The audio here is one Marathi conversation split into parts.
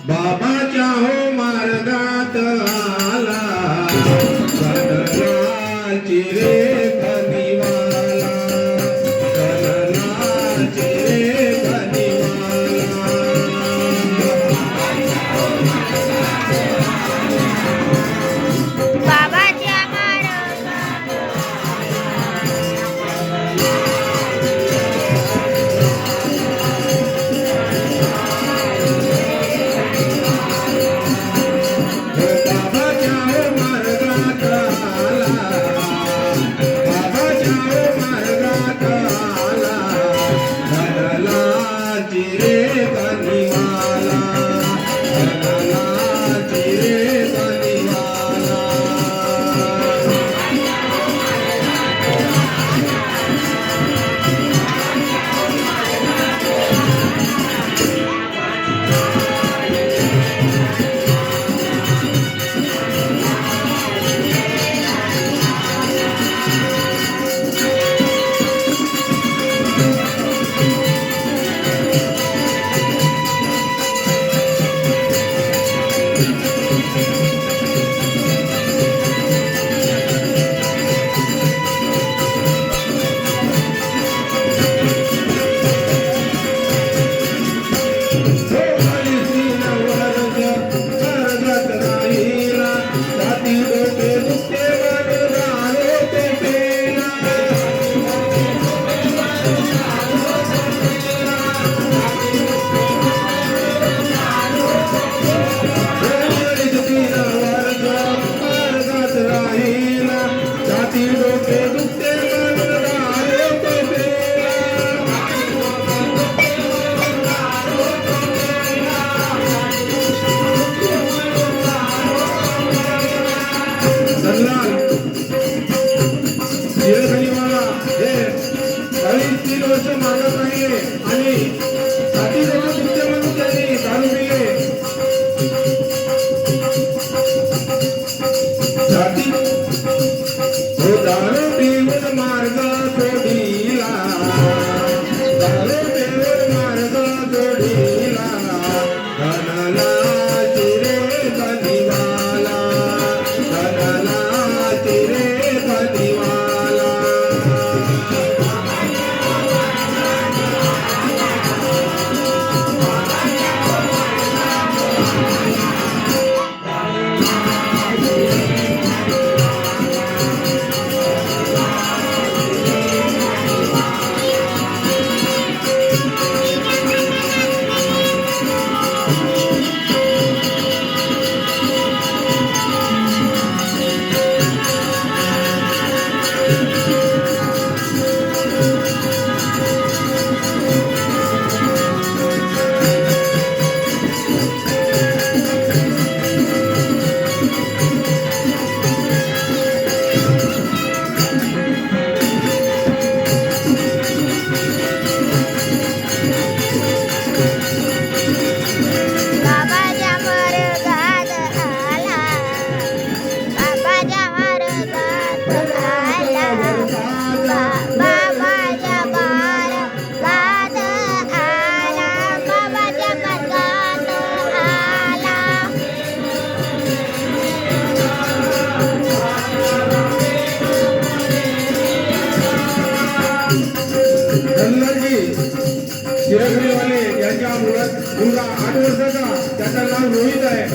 बाबाच्या हो मार्गात आला कनलाची रे कनिवाला कनलाची रे कनिवाला बाबाच्या मार्गात शिरगडीवाले यांच्या मुलगा 8 वर्षाचा, त्याचं नाव रोहित आहे.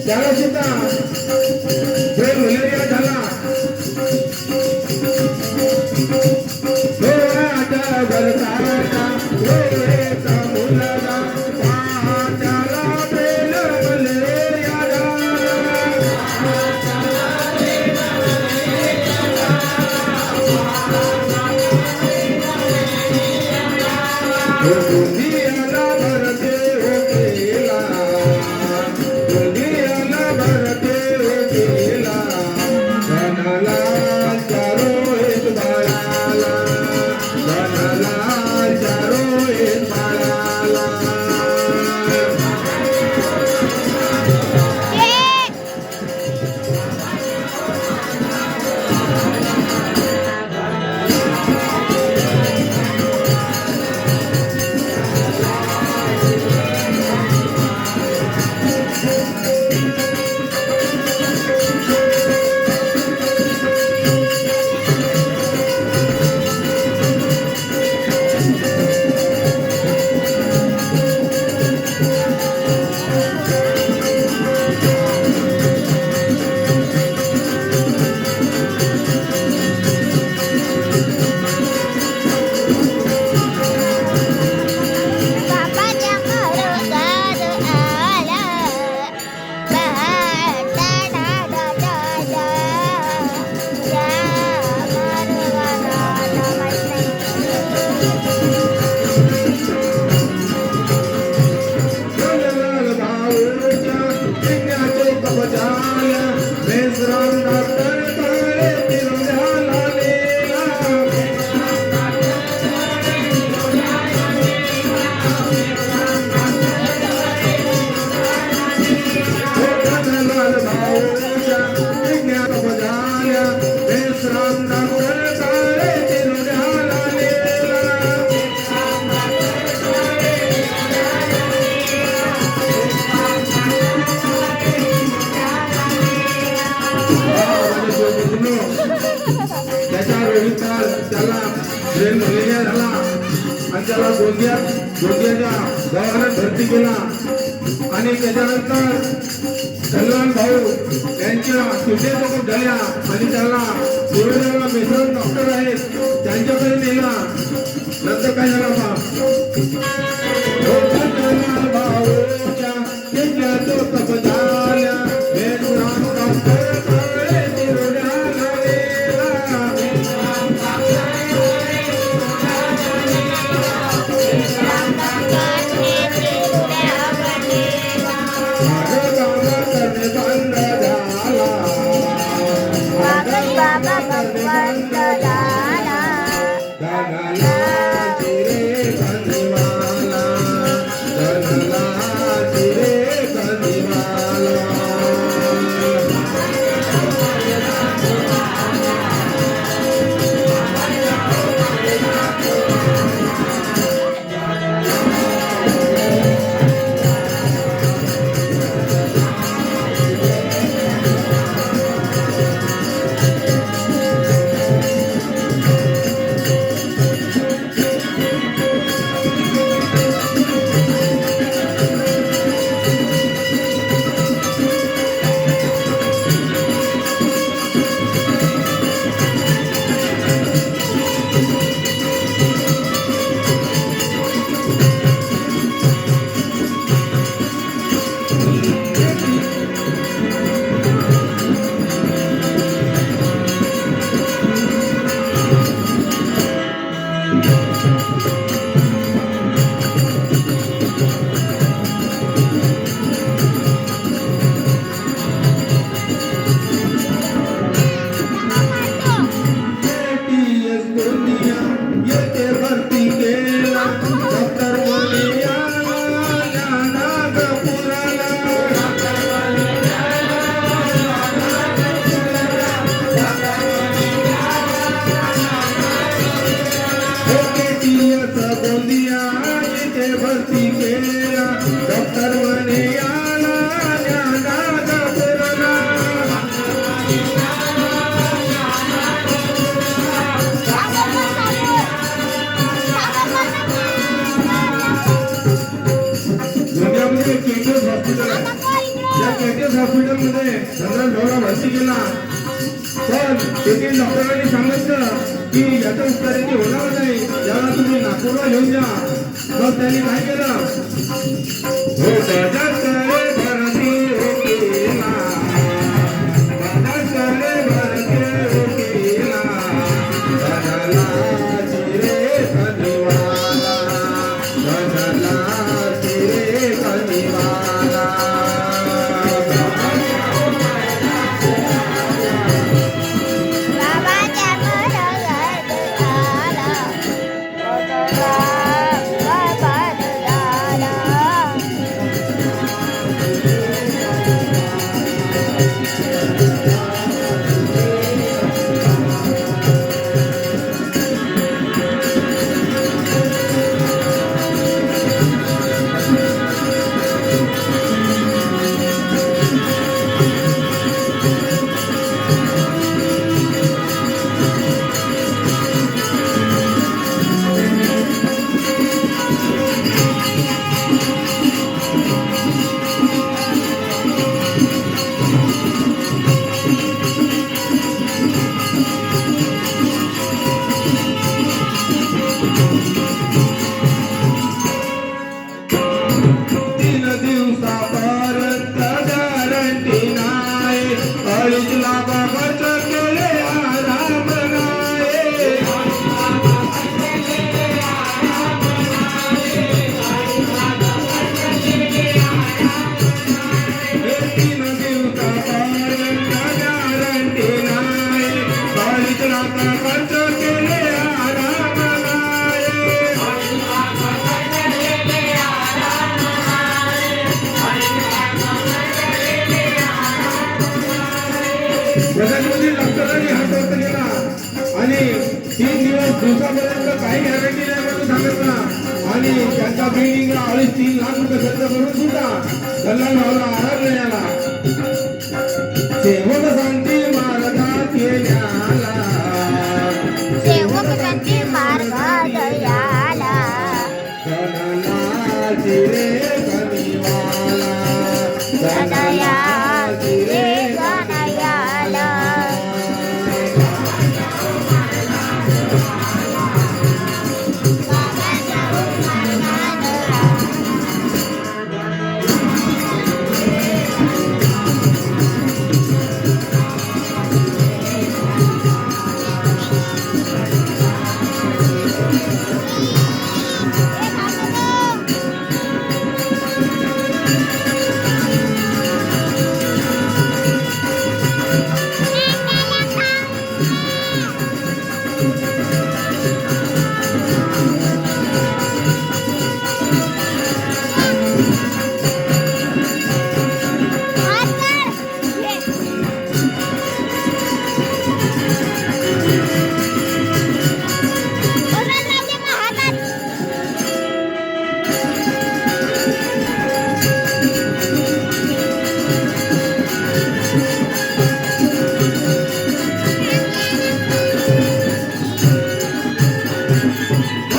त्याला सुद्धा मलेरिया झाला. त्याला गोंदियाच्या दवाखान्यात भरती केला आणि त्याच्यानंतर सलमान भाऊ यांच्या किडनी खूप झाल्या आणि त्याला शिरोड्याला मिसळ डॉक्टर आहेत त्यांच्याकडे नेला. नंतर काय झालं भाऊच्या किडनीचा तप झाल्या बाबा भगवंत झाला हॉस्पिटलमध्ये धनराज भाऊला भरती केला. पण तेथील डॉक्टरांनी सांगितलं की याचं उपचार इथे होणार नाही, याला तुम्ही नागपूरला घेऊन जा. मग त्यांनी काय केलं, दिवसापर्यंत काही गॅरंटी नाही म्हणून सांगितलं आणि त्यांच्या बिल्डिंगला 2.5-3 लाख रुपये खर्च करून सुद्धा दलाल भावला आधार नाही आला. सेवक शांती मार्गात येण्याला, सेवक शांती मार्गात याला, रे कनिवाला कनयाची रे कनयाला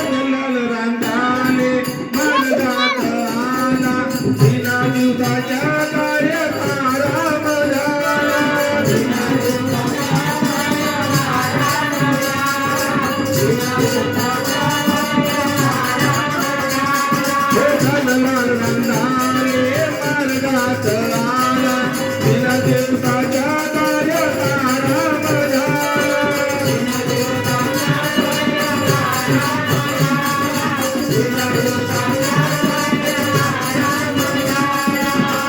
मनलाल रांधाले मार्गात आला बिना दिवसाच्या कार्याचा राम झाला मनलाल रांधाले मार्गात आला बिना दिवसाच्या कार्याचा राम झाला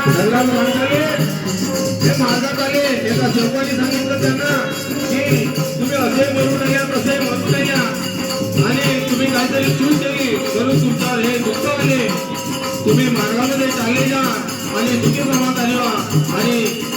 दल्लाल माणसाले हे मार्गात आले एका सेवकाने सांगितलं त्यांना की तुम्ही असे म्हणू नये तसे म्हणू नये आणि तुम्ही काहीतरी चूक केली म्हणून तुमच्यावर हे दुःख आले तुम्ही मार्गामध्ये चालले जा आणि सुखी समाधानी व्हा आणि